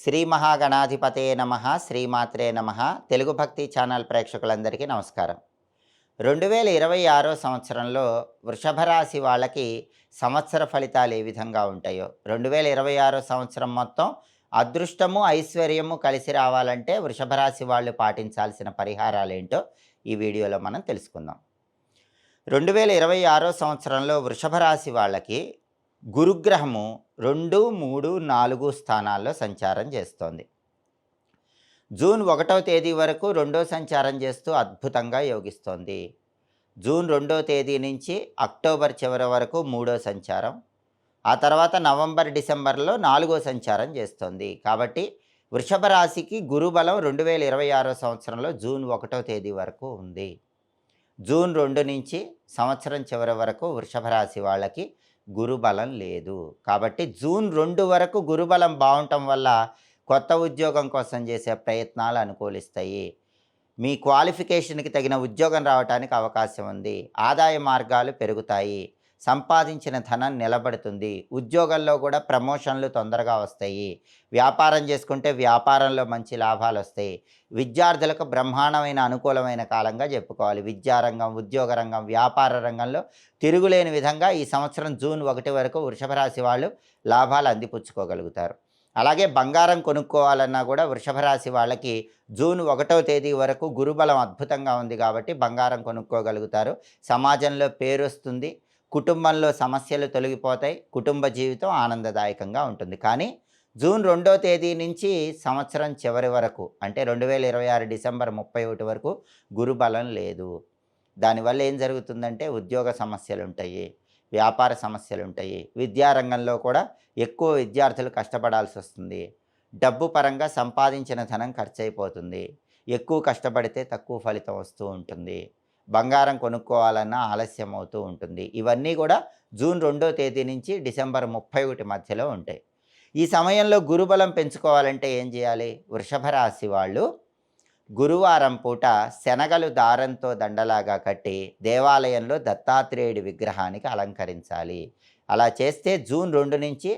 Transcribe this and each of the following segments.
శ్రీ మహాగణాధిపతే నమ శ్రీమాత్రే నమ తెలుగు భక్తి ఛానల్ ప్రేక్షకులందరికీ నమస్కారం. 2026 సంవత్సరంలో వృషభ రాశి వాళ్ళకి సంవత్సర ఫలితాలు ఏ విధంగా ఉంటాయో, 2026 సంవత్సరం మొత్తం అదృష్టము ఐశ్వర్యము కలిసి రావాలంటే వృషభ రాశి వాళ్ళు పాటించాల్సిన పరిహారాలు ఏంటో ఈ వీడియోలో మనం తెలుసుకుందాం. 2026 సంవత్సరంలో వృషభ రాశి వాళ్ళకి గురుగ్రహము 2, 3, 4 స్థానాల్లో సంచారం చేస్తోంది. జూన్ 1వ తేదీ వరకు రెండో సంచారం చేస్తూ అద్భుతంగా యోగిస్తోంది. జూన్ 2వ తేదీ నుంచి అక్టోబర్ చివరి వరకు మూడో సంచారం, ఆ తర్వాత నవంబర్ డిసెంబర్లో 4వ సంచారం చేస్తోంది. కాబట్టి వృషభ రాశికి గురుబలం 2026 సంవత్సరంలో జూన్ 1వ తేదీ వరకు ఉంది. జూన్ 2 నుంచి సంవత్సరం చివరి వరకు వృషభ రాశి వాళ్ళకి గురుబలం లేదు. కాబట్టి జూన్ 2 వరకు గురుబలం బాగుండటం వల్ల కొత్త ఉద్యోగం కోసం చేసే ప్రయత్నాలు అనుకూలిస్తాయి. మీ క్వాలిఫికేషన్కి తగిన ఉద్యోగం రావడానికి అవకాశం ఉంది. ఆదాయ మార్గాలు పెరుగుతాయి. సంపాదించిన ధనం నిలబడుతుంది. ఉద్యోగంలో కూడా ప్రమోషన్లు తొందరగా వస్తాయి. వ్యాపారం చేసుకుంటే వ్యాపారంలో మంచి లాభాలు వస్తాయి. విద్యార్థులకు బ్రహ్మాండమైన అనుకూలమైన కాలంగా చెప్పుకోవాలి. విద్యారంగం, ఉద్యోగ రంగం, వ్యాపార రంగంలో తిరుగులేని విధంగా ఈ సంవత్సరం జూన్ 1 వరకు వృషభ రాశి వాళ్ళు లాభాలు అందిపుచ్చుకోగలుగుతారు. అలాగే బంగారం కొనుక్కోవాలన్నా కూడా వృషభ రాశి వాళ్ళకి జూన్ 1వ తేదీ వరకు గురుబలం అద్భుతంగా ఉంది కాబట్టి బంగారం కొనుక్కోగలుగుతారు. సమాజంలో పేరు వస్తుంది. కుటుంబంలో సమస్యలు తొలగిపోతాయి. కుటుంబ జీవితం ఆనందదాయకంగా ఉంటుంది. కానీ జూన్ 2వ తేదీ నుంచి సంవత్సరం చివరి వరకు అంటే 2026 డిసెంబర్ 31 వరకు గురుబలం లేదు. దానివల్ల ఏం జరుగుతుందంటే ఉద్యోగ సమస్యలు ఉంటాయి, వ్యాపార సమస్యలు ఉంటాయి. విద్యారంగంలో కూడా ఎక్కువ విద్యార్థులు కష్టపడాల్సి వస్తుంది. డబ్బు పరంగా సంపాదించిన ధనం ఖర్చు అయిపోతుంది. ఎక్కువ కష్టపడితే తక్కువ ఫలితం వస్తూ ఉంటుంది. బంగారం కొనుక్కోవాలన్నా ఆలస్యం అవుతూ ఉంటుంది. ఇవన్నీ కూడా జూన్ 2వ తేదీ నుంచి డిసెంబర్ 31 మధ్యలో ఉంటాయి. ఈ సమయంలో గురుబలం పెంచుకోవాలంటే ఏం చేయాలి? వృషభ రాశి వాళ్ళు గురువారం పూట శనగలు దారంతో దండలాగా కట్టి దేవాలయంలో దత్తాత్రేయుడి విగ్రహానికి అలంకరించాలి. అలా చేస్తే జూన్ 2 నుంచి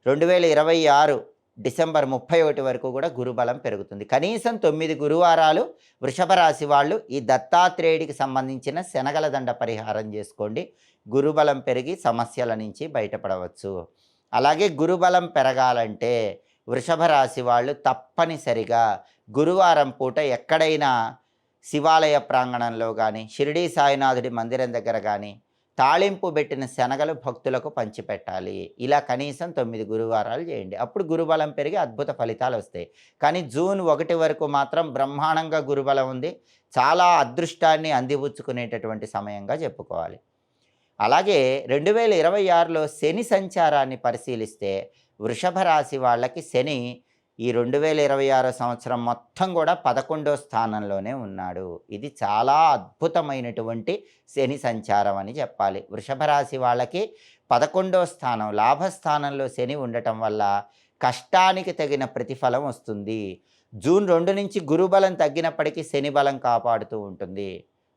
2026 డిసెంబర్ 31 వరకు కూడా గురుబలం పెరుగుతుంది. కనీసం 9 గురువారాలు వృషభ రాశి వాళ్ళు ఈ దత్తాత్రేయుడికి సంబంధించిన శనగల దండ పరిహారం చేసుకోండి. గురుబలం పెరిగి సమస్యల నుంచి బయటపడవచ్చు. అలాగే గురుబలం పెరగాలంటే వృషభ రాశి వాళ్ళు తప్పనిసరిగా గురువారం పూట ఎక్కడైనా శివాలయ ప్రాంగణంలో కానీ, షిరిడీ సాయినాథుడి మందిరం దగ్గర కానీ తాళింపు పెట్టిన శనగలు భక్తులకు పంచిపెట్టాలి. ఇలా కనీసం 9 గురువారాలు చేయండి. అప్పుడు గురుబలం పెరిగి అద్భుత ఫలితాలు వస్తాయి. కానీ జూన్ 1 వరకు మాత్రం బ్రహ్మాండంగా గురుబలం ఉంది. చాలా అదృష్టాన్ని అందిపుచ్చుకునేటటువంటి సమయంగా చెప్పుకోవాలి. అలాగే 2026లో శని సంచారాన్ని పరిశీలిస్తే వృషభ రాశి వాళ్ళకి శని ఈ 2026 సంవత్సరం మొత్తం కూడా 11వ స్థానంలోనే ఉన్నాడు. ఇది చాలా అద్భుతమైనటువంటి శని సంచారం అని చెప్పాలి. వృషభ రాశి వాళ్ళకి 11వ స్థానం లాభస్థానంలో శని ఉండటం వల్ల కష్టానికి తగిన ప్రతిఫలం వస్తుంది. జూన్ 2 నుంచి గురుబలం తగ్గినప్పటికీ శని బలం కాపాడుతూ ఉంటుంది.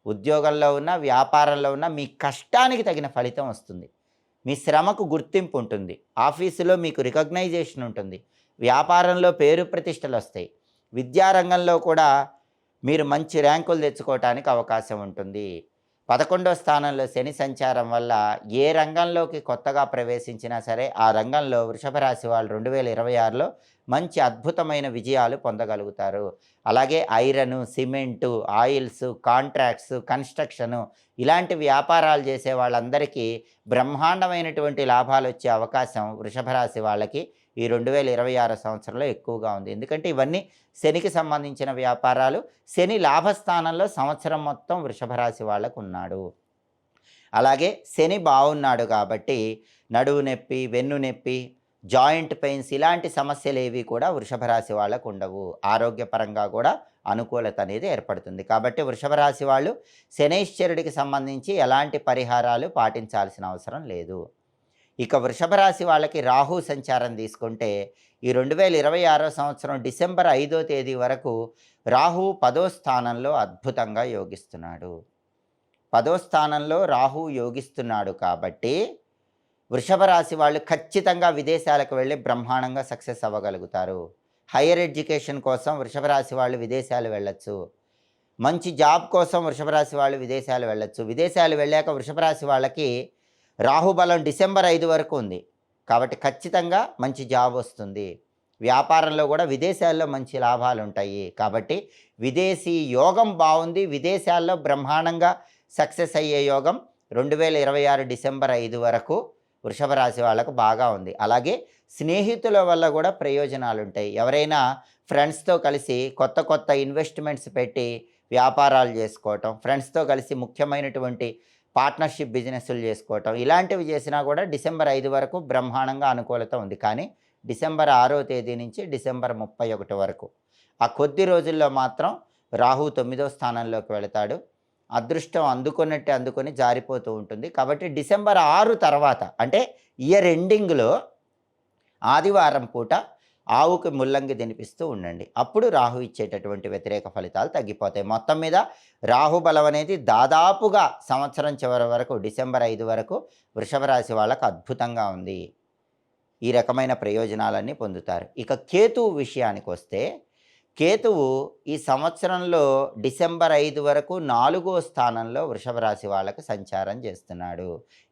ఉద్యోగంలో ఉన్న, వ్యాపారంలో ఉన్న మీ కష్టానికి తగిన ఫలితం వస్తుంది. మీ శ్రమకు గుర్తింపు ఉంటుంది. ఆఫీసులో మీకు రికగ్నైజేషన్ ఉంటుంది. వ్యాపారంలో పేరు ప్రతిష్టలు వస్తాయి. విద్యారంగంలో కూడా మీరు మంచి ర్యాంకులు తెచ్చుకోవటానికి అవకాశం ఉంటుంది. 11వ స్థానంలో శని సంచారం వల్ల ఏ రంగంలోకి కొత్తగా ప్రవేశించినా సరే ఆ రంగంలో వృషభ రాశి వాళ్ళు 2026లో మంచి అద్భుతమైన విజయాలు పొందగలుగుతారు. అలాగే iron, cement, oils, contracts, construction ఇలాంటి వ్యాపారాలు చేసే వాళ్ళందరికీ బ్రహ్మాండమైనటువంటి లాభాలు వచ్చే అవకాశం వృషభ రాశి వాళ్ళకి ఈ 2026 సంవత్సరంలో ఎక్కువగా ఉంది. ఎందుకంటే ఇవన్నీ శనికి సంబంధించిన వ్యాపారాలు. శని లాభస్థానంలో సంవత్సరం మొత్తం వృషభ రాశి వాళ్ళకు ఉన్నాడు. అలాగే శని బాగున్నాడు కాబట్టి నడువు నొప్పి, వెన్ను నొప్పి, జాయింట్ పెయిన్స్ ఇలాంటి సమస్యలు ఏవి కూడా వృషభ రాశి వాళ్ళకు ఉండవు. ఆరోగ్యపరంగా కూడా అనుకూలత అనేది ఏర్పడుతుంది. కాబట్టి వృషభ రాశి వాళ్ళు శనైశ్చరుడికి సంబంధించి ఎలాంటి పరిహారాలు పాటించాల్సిన అవసరం లేదు. ఇక వృషభ రాశి వాళ్ళకి రాహు సంచారం తీసుకుంటే ఈ 2026 సంవత్సరం డిసెంబర్ 5వ తేదీ వరకు రాహు 10వ స్థానంలో అద్భుతంగా యోగిస్తున్నాడు. 10వ స్థానంలో రాహు యోగిస్తున్నాడు కాబట్టి వృషభ రాశి వాళ్ళు ఖచ్చితంగా విదేశాలకు వెళ్ళి బ్రహ్మాండంగా సక్సెస్ అవ్వగలుగుతారు. హైయర్ ఎడ్యుకేషన్ కోసం వృషభ రాశి వాళ్ళు విదేశాలు వెళ్ళొచ్చు. మంచి జాబ్ కోసం వృషభ రాశి వాళ్ళు విదేశాలు వెళ్ళొచ్చు. విదేశాలు వెళ్ళాక వృషభ రాశి వాళ్ళకి రాహుబలం డిసెంబర్ 5 వరకు ఉంది. కాబట్టి ఖచ్చితంగా మంచి జాబ్ వస్తుంది. వ్యాపారంలో కూడా విదేశాల్లో మంచి లాభాలుంటాయి. కాబట్టి విదేశీ యోగం బావుంది. విదేశాల్లో బ్రహ్మాండంగా సక్సెస్ అయ్యే యోగం 2026 డిసెంబర్ 5 వరకు వృషభ రాశి వాళ్ళకు బాగా ఉంది. అలాగే స్నేహితుల వల్ల కూడా ప్రయోజనాలుంటాయి. ఎవరైనా ఫ్రెండ్స్‌తో కలిసి కొత్త కొత్త ఇన్వెస్ట్‌మెంట్స్ పెట్టి వ్యాపారాలు చేసుకోవటం, ఫ్రెండ్స్‌తో కలిసి ముఖ్యమైనటువంటి పార్ట్నర్‌షిప్ బిజినెస్‌లు చేసుకోవటం, ఇలాంటివి చేసినా కూడా డిసెంబర్ 5 వరకు బ్రహ్మాండంగా అనుకూలత ఉంది. కానీ డిసెంబర్ 6వ తేదీ నుంచి డిసెంబర్ 31 వరకు ఆ కొద్ది రోజుల్లో మాత్రం రాహు 9వ స్థానంలోకి వెళతాడు. అదృష్టం అందుకున్నట్టే అందుకొని జారిపోతూ ఉంటుంది. కాబట్టి డిసెంబర్ 6 తర్వాత అంటే ఇయర్ ఎండింగ్‌లో ఆదివారం పూట ఆవుకి ముల్లంగి తినిపిస్తూ ఉండండి. అప్పుడు రాహు ఇచ్చేటటువంటి వ్యతిరేక ఫలితాలు తగ్గిపోతాయి. మొత్తం మీద రాహు బలం అనేది దాదాపుగా సంవత్సరం చివరి వరకు డిసెంబర్ 5 వరకు వృషభ రాశి వాళ్ళకు అద్భుతంగా ఉంది. ఈ రకమైన ప్రయోజనాలన్నీ పొందుతారు. ఇక కేతువు విషయానికొస్తే, కేతువు ఈ సంవత్సరంలో డిసెంబర్ 5 వరకు 4వ స్థానంలో వృషభ రాశి వాళ్ళకి సంచారం చేస్తున్నాడు.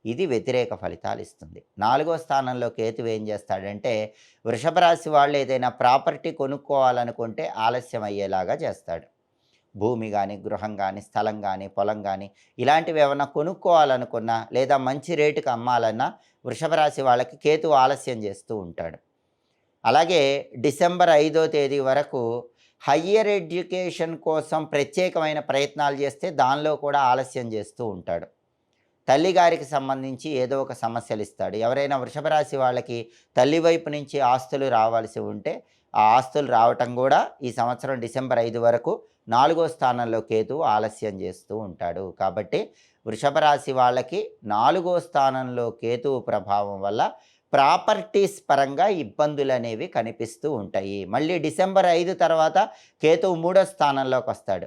ఇది వ్యతిరేక ఫలితాలు ఇస్తుంది. 4వ స్థానంలో కేతువు ఏం చేస్తాడంటే, వృషభ రాశి వాళ్ళు ఏదైనా ప్రాపర్టీ కొనుక్కోవాలనుకుంటే ఆలస్యం అయ్యేలాగా చేస్తాడు. భూమి కానీ, గృహం కానీ, స్థలం కానీ, పొలం కానీ ఇలాంటివి ఏమన్నా కొనుక్కోవాలనుకున్నా లేదా మంచి రేటుకి అమ్మాలన్నా వృషభ రాశి వాళ్ళకి కేతువు ఆలస్యం చేస్తూ ఉంటాడు. అలాగే డిసెంబర్ 5వ తేదీ వరకు హయ్యర్ ఎడ్యుకేషన్ కోసం ప్రత్యేకమైన ప్రయత్నాలు చేస్తే దానిలో కూడా ఆలస్యం చేస్తూ ఉంటాడు. తల్లిగారికి సంబంధించి ఏదో ఒక సమస్యలు ఇస్తాడు. ఎవరైనా వృషభ రాశి వాళ్ళకి తల్లి వైపు నుంచి ఆస్తులు రావాల్సి ఉంటే ఆ ఆస్తులు రావటం కూడా ఈ సంవత్సరం డిసెంబర్ 5 వరకు 4వ స్థానంలో కేతువు ఆలస్యం చేస్తూ ఉంటాడు. కాబట్టి వృషభ రాశి వాళ్ళకి 4వ స్థానంలో కేతువు ప్రభావం వల్ల ప్రాపర్టీస్ పరంగా ఇబ్బందులు అనేవి కనిపిస్తూ ఉంటాయి. మళ్ళీ డిసెంబర్ 5 తర్వాత కేతువు 3వ స్థానంలోకి వస్తాడు.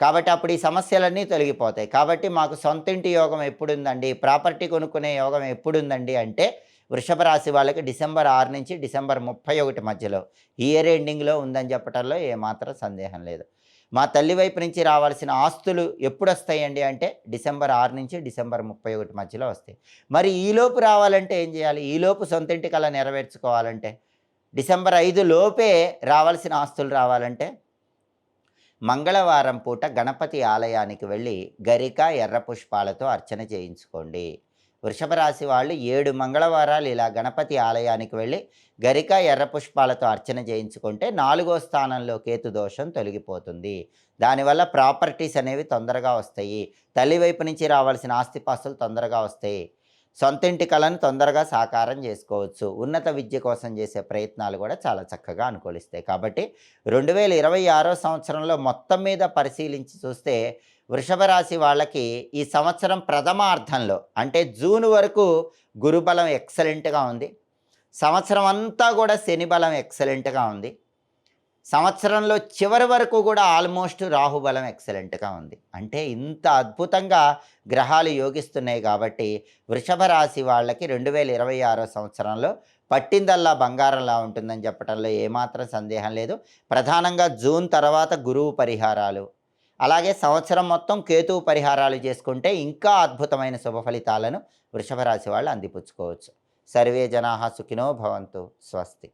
కాబట్టి అప్పుడు ఈ సమస్యలన్నీ తొలగిపోతాయి. కాబట్టి మాకు సొంతింటి యోగం ఎప్పుడుందండి, ప్రాపర్టీ కొనుక్కునే యోగం ఎప్పుడుందండి అంటే వృషభ రాశి వాళ్ళకి డిసెంబర్ 6 నుంచి డిసెంబర్ 31 మధ్యలో ఇయర్ ఎండింగ్‌లో ఉందని చెప్పటంలో ఏమాత్రం సందేహం లేదు. మా తల్లి వైపు నుంచి రావాల్సిన ఆస్తులు ఎప్పుడొస్తాయండి అంటే డిసెంబర్ 6 నుంచి డిసెంబర్ 31 మధ్యలో వస్తాయి. మరి ఈలోపు రావాలంటే ఏం చేయాలి? ఈలోపు సొంతింటి కల నెరవేర్చుకోవాలంటే డిసెంబర్ 5 లోపే రావాల్సిన ఆస్తులు రావాలంటే మంగళవారం పూట గణపతి ఆలయానికి వెళ్ళి గరిక, ఎర్ర పుష్పాలతో అర్చన చేయించుకోండి. వృషభ రాశి వాళ్ళు 7 మంగళవారాలు ఇలా గణపతి ఆలయానికి వెళ్ళి గరిక, ఎర్ర పుష్పాలతో అర్చన చేయించుకుంటే 4వ స్థానంలో కేతు దోషం తొలగిపోతుంది. దానివల్ల ప్రాపర్టీస్ అనేవి తొందరగా వస్తాయి. తల్లి వైపు నుంచి రావాల్సిన ఆస్తిపాస్తులు తొందరగా వస్తాయి. సొంతింటి కలను తొందరగా సాకారం చేసుకోవచ్చు. ఉన్నత విద్య కోసం చేసే ప్రయత్నాలు కూడా చాలా చక్కగా అనుకూలిస్తాయి. కాబట్టి 2026 సంవత్సరంలో మొత్తం మీద పరిశీలించి చూస్తే వృషభ రాశి వాళ్ళకి ఈ సంవత్సరం ప్రథమార్థంలో అంటే జూన్ వరకు గురుబలం ఎక్సలెంట్గా ఉంది. సంవత్సరం అంతా కూడా శని బలం ఎక్సలెంట్గా ఉంది. సంవత్సరంలో చివరి వరకు కూడా ఆల్మోస్ట్ రాహుబలం ఎక్సలెంట్గా ఉంది. అంటే ఇంత అద్భుతంగా గ్రహాలు యోగిస్తున్నాయి కాబట్టి వృషభ రాశి వాళ్ళకి 2026 సంవత్సరంలో పట్టిందల్లా బంగారంలా ఉంటుందని చెప్పడంలో ఏమాత్రం సందేహం లేదు. ప్రధానంగా జూన్ తర్వాత గురువు పరిహారాలు, అలాగే సంవత్సరం మొత్తం కేతువు పరిహారాలు చేసుకుంటే ఇంకా అద్భుతమైన శుభ ఫలితాలను వృషభ రాశి వాళ్ళు అందిపుచ్చుకోవచ్చు. సర్వే జనాః సుఖినో భవంతు. స్వస్తి.